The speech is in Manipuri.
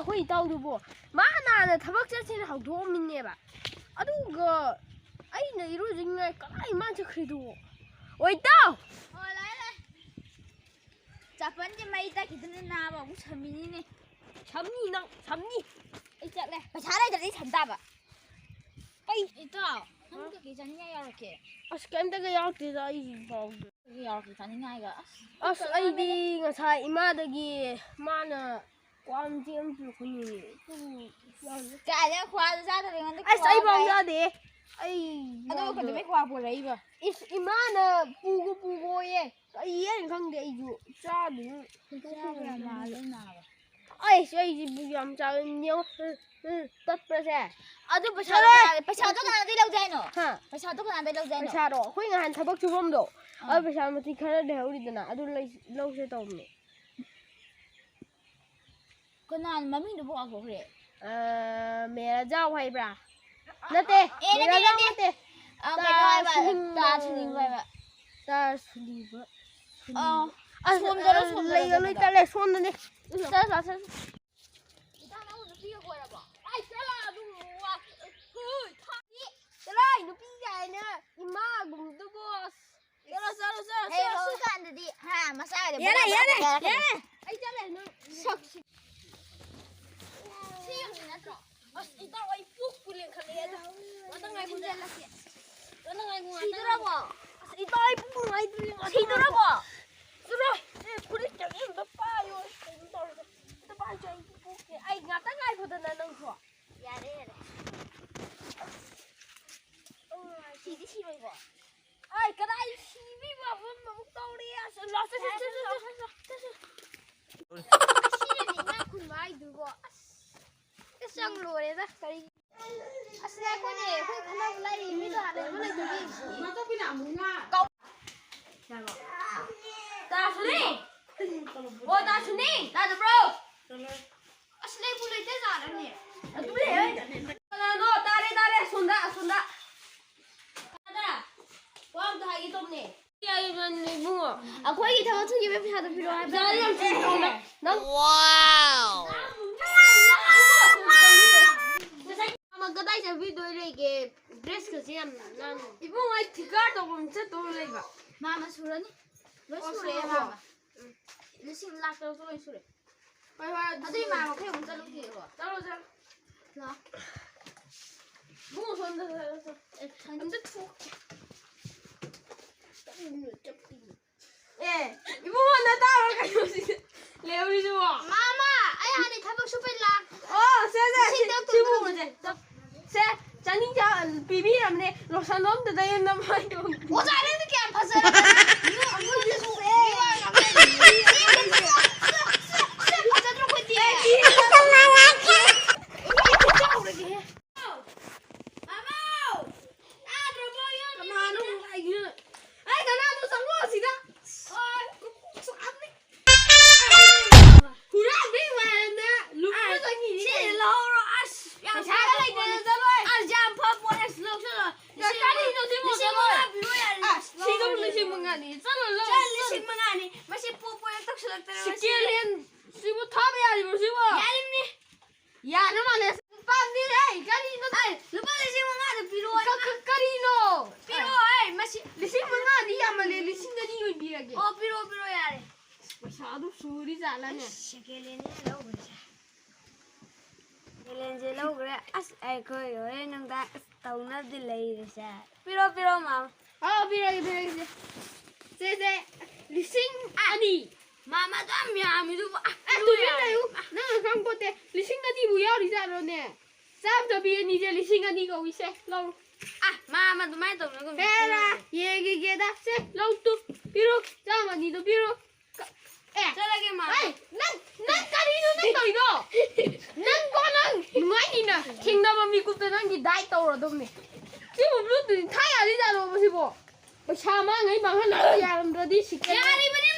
ꯑꯩꯈꯣꯏ ꯏꯇꯥꯎꯗꯨꯕꯣ ꯃꯥꯅ ꯊꯕꯛ ꯆꯠꯁꯦꯅ ꯍꯧꯗꯣꯛꯑꯝꯃꯤꯅꯦꯕ ꯑꯗꯨꯒ ꯑꯩꯅ ꯏꯔꯨꯖꯤꯉꯥꯏ ꯀꯗꯥꯏ ꯃꯥ ꯆꯠꯈ꯭ꯔꯤꯗꯨꯕꯣ ꯑꯣ ꯏꯇꯥꯎ ꯍꯣꯏ ꯂꯥꯛꯑꯦ ꯆꯥꯄꯟꯁꯦ ꯃꯩ ꯇꯠꯈꯤꯗꯅ ꯅꯥꯕ ꯑꯃꯨꯛ ꯁꯝꯃꯤꯅꯤꯅꯦ ꯁꯝꯅꯤ ꯅꯪ ꯁꯝꯅꯤ ꯑꯩ ꯆꯠꯂꯦ ꯄꯩꯁꯥ ꯂꯩꯇ꯭ꯔꯗꯤ ꯁꯝ ꯇꯥꯕ ꯑꯩ ꯏꯇꯥꯎ ꯅꯪ ꯀꯩꯀꯩ ꯆꯥꯅꯤꯡꯉꯥꯏ ꯌꯥꯎꯔꯛꯀꯦ ꯑꯁ ꯀꯩꯝꯇꯒ ꯌꯥꯎꯔꯛꯇꯦꯗ ꯑꯩ ꯐꯥꯎꯗ ꯌꯥꯎꯔꯛꯀꯦ ꯆꯥꯅꯤꯡꯉꯥꯏꯒ ꯑꯁ ꯑꯩꯗꯤ ꯉꯁꯥꯏ ꯏꯃꯥꯗꯒꯤ ꯃꯥꯅ ꯀ꯭ꯋꯥꯝꯆꯤ ꯑꯃ ꯄꯤꯔꯛꯄꯅꯤ ꯀꯥꯏꯗ ꯈ꯭ꯋꯥꯗ ꯆꯥꯗꯕ ꯑꯩꯉꯣꯟꯗ ꯑꯁ ꯑꯩ ꯐꯥꯎ ꯆꯥꯗꯦ ꯑꯩ ꯑꯗꯨꯒ ꯀꯩꯗꯧꯕꯩ ꯈ꯭ꯋꯥ ꯄꯨꯔꯛꯏꯕ ꯏꯁ ꯏꯃꯥꯅ ꯄꯨꯒꯣꯌꯦ ꯀꯩ ꯍꯥꯏꯅ ꯈꯪꯗꯦ ꯑꯩꯁꯨ ꯆꯥꯗꯦ ꯑꯩꯁꯤꯕꯨ ꯌꯥꯝ ꯆꯥꯅꯤꯡꯉꯦ ꯇꯠꯄ꯭ꯔꯁꯦ ꯑꯗꯨ ꯄꯩꯁꯥꯗꯣ ꯀꯅꯥꯗꯩ ꯂꯧꯖꯦ ꯍꯥꯏꯅꯣ ꯄꯩꯁꯥꯗꯣ ꯀꯅꯥꯗꯩ ꯂꯧꯖꯦ ꯍꯥꯏꯅꯣ ꯄꯩꯁꯥꯗꯣ ꯑꯩꯈꯣꯏ ꯅꯍꯥꯟ ꯊꯕꯛ ꯁꯨꯐꯝꯗꯣ ꯑꯗꯨ ꯄꯩꯁꯥ ꯃꯇꯤꯛ ꯈꯔ ꯂꯩꯍꯧꯔꯤꯗꯅ ꯑꯗꯨ ꯂꯧꯁꯦ ꯇꯧꯕꯅꯦ ꯀꯅꯥꯅ ꯃꯃꯤꯡꯗꯨꯕꯨ ꯀꯥꯎꯊꯣꯛꯈ꯭ꯔꯦ ꯃꯦꯔꯥꯖꯥꯎ ꯍꯥꯏꯕ꯭ꯔꯥ ꯅꯠꯇꯦ ꯃꯦꯔꯥꯖꯥꯎ ꯅꯠꯇꯦ ꯀꯩꯅꯣ ꯍꯥꯏꯕ ꯇꯥ ꯁꯨꯅꯤꯡꯕ ꯍꯥꯏꯕ ꯇꯥ ꯁꯨꯅꯤꯕ ꯁꯣꯝꯗꯔꯣ ꯂꯩꯒ ꯂꯣꯏ ꯇꯠꯂꯦ ꯁꯣꯝꯗꯅꯦ ꯆꯂꯥꯏ ꯅꯨꯄꯤ ꯀꯥꯏꯅ ꯏꯃꯥꯒꯨꯝꯕꯗꯨꯕꯣ ꯆꯠꯂꯣ ꯀꯥꯟꯗꯗꯤ ꯍꯥ ꯃꯆꯥꯗꯤ ꯌꯥꯔꯦ ꯑꯩ ꯆꯠꯂꯦ ꯅꯪ ꯁꯛꯁꯤ ꯁꯤ ꯌꯨꯝꯁꯤ ꯅꯠꯇ꯭ꯔꯣ ꯑꯁ ꯏꯇꯥꯎ ꯑꯩ ꯄꯨꯛꯄꯨ ꯂꯦꯡꯈꯠꯂꯛꯑꯦꯗ ꯉꯥꯛꯇꯪ ꯉꯥꯏꯈꯣ ꯆꯠꯂꯁꯤ ꯁꯤꯗꯣꯔꯕꯣ ꯑꯁ ꯏꯇꯥꯎ ꯑꯩ ꯄꯨꯛ ꯅꯨꯡꯉꯥꯏꯇ꯭ꯔꯦ ꯁꯤꯗꯣꯔꯕꯣ ꯆꯠꯂꯣ ꯐꯨꯔꯤꯠ ꯀꯩꯝꯇ ꯄꯥꯏꯌꯣ ꯀꯩꯅꯣ ꯇꯧꯔꯒ ꯑꯝꯇ ꯄꯥꯏꯁꯦ ꯑꯩ ꯄꯨꯛꯁꯦ ꯑꯩ ꯉꯥꯛꯇꯪ ꯉꯥꯏꯈꯣꯗꯅ ꯅꯪꯁꯨ ꯌꯥꯔꯦ ꯁꯤꯗꯤ ꯁꯤꯔꯣꯏꯀꯣ ꯑꯩ ꯀꯗꯥꯏ ꯁꯤꯕꯤꯕ ꯑꯃꯨꯛ ꯇꯧꯔꯤ ꯑꯁ ꯁꯤꯔꯅꯤ ꯏꯅꯥ ꯈꯨꯟꯕ ꯍꯥꯏꯗꯨꯕꯣ ꯑꯁ ꯆꯪ ꯂꯣꯏꯔꯦꯗ ꯀꯔꯤ ꯑꯁ ꯉꯥꯏꯈꯣꯅꯦ ꯑꯩꯈꯣꯏ ꯈꯟꯅꯕ ꯂꯩꯔꯤ ꯃꯤꯗꯣ ꯂꯩꯕ ꯂꯩꯇꯕꯤ ꯇꯥꯁꯨꯅꯤ ꯑꯣ ꯇꯥꯁꯨꯅꯤ ꯇꯥꯗꯕ꯭ꯔꯣ ꯑꯁ ꯂꯩꯕꯨ ꯂꯩꯇꯦ ꯖꯥꯠꯔꯅꯦ ꯑꯗꯨ ꯀꯅꯥꯅꯣ ꯇꯥꯔꯦ ꯑꯁꯣꯝꯗ ꯋꯥ ꯑꯝꯇ ꯍꯥꯏꯒꯦ ꯇꯧꯕꯅꯦ ꯏꯕꯨꯡꯉꯣ ꯑꯩꯈꯣꯏꯒꯤ ꯊꯕꯛ ꯁꯨꯈꯤꯕ ꯄꯩꯁꯥꯗꯣ ꯄꯤꯔꯛꯑꯣ ꯍꯥꯏꯕ ꯅꯪ ꯋꯥꯎ ꯀꯗꯥꯏ ꯆꯠꯕꯤꯗꯣꯏ ꯂꯩꯒꯦ ꯗ꯭ꯔꯦꯁꯀꯁꯦ ꯌꯥꯝ ꯅꯥꯟꯅ ꯏꯕꯨꯡꯉꯣ ꯑꯩ ꯊꯤꯀꯥꯔ ꯇꯧꯐꯝ ꯆꯠꯇꯧ ꯂꯩꯕ ꯃꯥꯃ ꯁꯨꯔꯅꯤ ꯂꯣꯏ ꯁꯨꯔꯦ ꯃꯥꯃ ꯂꯤꯁꯤꯡ ꯂꯥꯛ ꯇꯔꯨꯛꯇꯣ ꯂꯣꯏ ꯁꯨꯔꯦ ꯍꯣꯏ ꯑꯗꯨꯏ ꯃꯥꯃ ꯑꯩꯈꯣꯏ ꯑꯃꯨꯛ ꯆꯠꯂꯨꯒꯦꯀꯣ ꯆꯠꯂꯣ ꯂꯥꯛ ꯏꯕꯨꯡꯉꯣ ꯁꯣꯝꯗ ꯑꯝꯇ ꯊꯣꯛꯀꯦ 이모가 나 따라가요 레오리도 마마 아야 아니 타박 슈퍼 락 세 자닝자 비비람네 로션 넘다 다이나 마이도 오자리는 게 안 봤어요 이거 안 보여주세요 ꯑꯩꯈꯣꯏ ꯍꯣꯔꯦꯟ ꯅꯨꯡꯗꯥꯡ ꯇꯧꯅꯕꯗꯤ ꯂꯩꯔꯁꯦ ꯄꯤꯔꯣ ꯃꯥꯃ ꯄꯤꯔꯒꯦ ꯁꯦ ꯂꯤꯁꯤꯡ 2 마마 좀 야미도 ꯂꯩꯌꯨ ꯅꯪ ꯈꯪꯄꯣꯠꯇꯦ ꯂꯤꯁꯤꯡ 2ꯕꯨ ꯌꯥꯎꯔꯤꯖꯥꯠꯔꯣꯅꯦ ꯆꯥꯝꯗꯕꯤꯅꯤꯁꯦ ꯂꯤꯁꯤꯡ 2 ꯀꯧꯏꯁꯦ ꯂꯧ 마마 ꯑꯗꯨꯃꯥꯏ ꯇꯧꯅꯒꯨꯝ ꯍꯦꯔꯥ ꯌꯦꯡꯒꯦꯗ ꯁꯦ ꯂꯧ ꯇꯨ ꯄꯤꯔꯣ ꯆꯥꯝ 2ꯗꯣ ꯄꯤꯔꯣ ꯆꯠꯂꯒꯦ ꯃꯥ ꯅꯪ ꯀꯔꯤꯅꯣ ꯅꯪ ꯇꯧꯔꯤꯗꯣ ꯅꯪ ꯅꯨꯡꯉꯥꯏꯅꯤꯅ ꯊꯦꯡꯅꯕ ꯃꯤꯀꯨꯞꯇ ꯅꯪꯒꯤ ꯗꯥꯏꯠ ꯇꯧꯔꯗꯧꯅꯦ ꯁꯤꯕꯨ ꯕ꯭ꯂꯨꯇꯨꯠ ꯊꯥ ꯌꯥꯔꯤꯖꯥꯠꯂꯣ ꯃꯁꯤꯕꯣ ꯄꯩꯁꯥ ꯃꯥꯡꯉꯩ ꯃꯥꯡꯍꯜꯂꯒ ꯌꯥꯔꯝꯗ꯭ꯔꯗꯤ ꯁꯤꯛꯀꯦ ꯌꯥꯔꯤꯕꯅꯦ